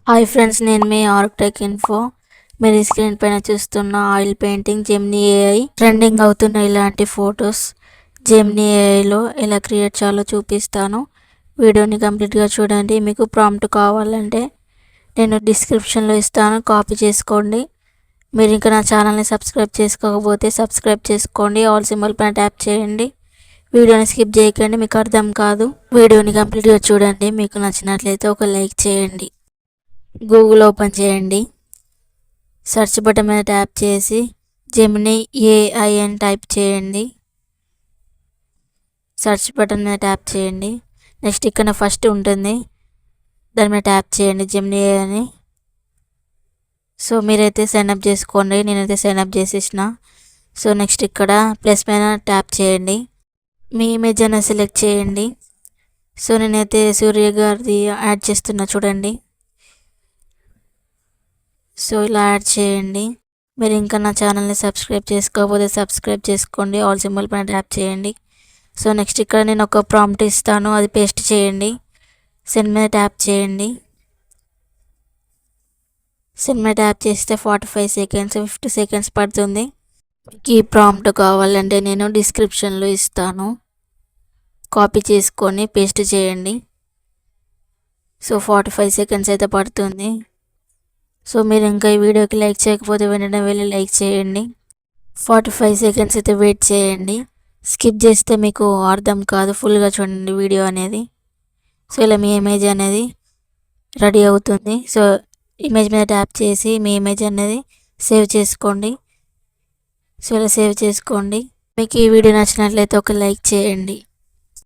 Hi friends, నేను మీ Arctic info. మీరు ఈ స్క్రీన్ పైన చూస్తున్న oil painting Gemini AI trending అవుతున్న ఇలాంటి ఫొటోస్ జెమినీ ఏఐలో ఎలా క్రియేట్ చేయాలో చూపిస్తాను. వీడియోని కంప్లీట్గా చూడండి. మీకు ప్రాంప్ట్ కావాలంటే నేను డిస్క్రిప్షన్లో ఇస్తాను, కాపీ చేసుకోండి. మీరు ఇంకా నా ఛానల్ని సబ్స్క్రైబ్ చేసుకోకపోతే సబ్స్క్రైబ్ చేసుకోండి. ఆల్ సింబల్ పైన ట్యాప్ చేయండి. వీడియోని స్కిప్ చేయకండి, మీకు అర్థం కాదు. వీడియోని కంప్లీట్గా చూడండి. మీకు నచ్చినట్లయితే ఒక లైక్ చేయండి. గూగుల్ ఓపెన్ చేయండి. సెర్చ్ బటన్ మీద ట్యాప్ చేసి జెమినీ ఏఐ అని టైప్ చేయండి. సెర్చ్ బటన్ మీద ట్యాప్ చేయండి. నెక్స్ట్ ఇక్కడ ఫస్ట్ ఉంటుంది, దాని మీద ట్యాప్ చేయండి జెమినీ ఏఐ అని. సో మీరైతే సైన్అప్ చేసుకోండి, నేనైతే సైన్అప్ చేసేసిన. సో నెక్స్ట్ ఇక్కడ ప్లస్ పైన ట్యాప్ చేయండి. మీ ఇమేజ్ అనేది సెలెక్ట్ చేయండి. సో నేనైతే సూర్య గారిది యాడ్ చేస్తున్నా చూడండి. సో ఇలా యాడ్ చేయండి. మీరు ఇంకా నా ఛానల్ని సబ్స్క్రైబ్ చేసుకోకపోతే సబ్స్క్రైబ్ చేసుకోండి. ఆల్ సింబల్ పైన ట్యాప్ చేయండి. సో నెక్స్ట్ ఇక్కడ నేను ఒక ప్రాంప్ట్ ఇస్తాను, అది పేస్ట్ చేయండి. సెండ్ మీద ట్యాప్ చేయండి. సెండ్ మీద ట్యాప్ చేస్తే 45 సెకండ్స్ 50 సెకండ్స్ పడుతుంది. మీకు ఈ ప్రాంప్ట్ కావాలంటే నేను డిస్క్రిప్షన్లో ఇస్తాను, కాపీ చేసుకొని పేస్ట్ చేయండి. సో 45 సెకండ్స్ అయితే పడుతుంది. సో మీరు ఇంకా ఈ వీడియోకి లైక్ చేయకపోతే వెంటనే వెళ్ళి లైక్ చేయండి. 45 సెకండ్స్ అయితే వెయిట్ చేయండి. స్కిప్ చేస్తే మీకు అర్థం కాదు, ఫుల్గా చూడండి వీడియో అనేది. సో ఇలా మీ ఇమేజ్ అనేది రెడీ అవుతుంది. సో ఇమేజ్ మీద ట్యాప్ చేసి మీ ఇమేజ్ అనేది సేవ్ చేసుకోండి. సో ఇలా సేవ్ చేసుకోండి. మీకు ఈ వీడియో నచ్చినట్లయితే ఒక లైక్ చేయండి.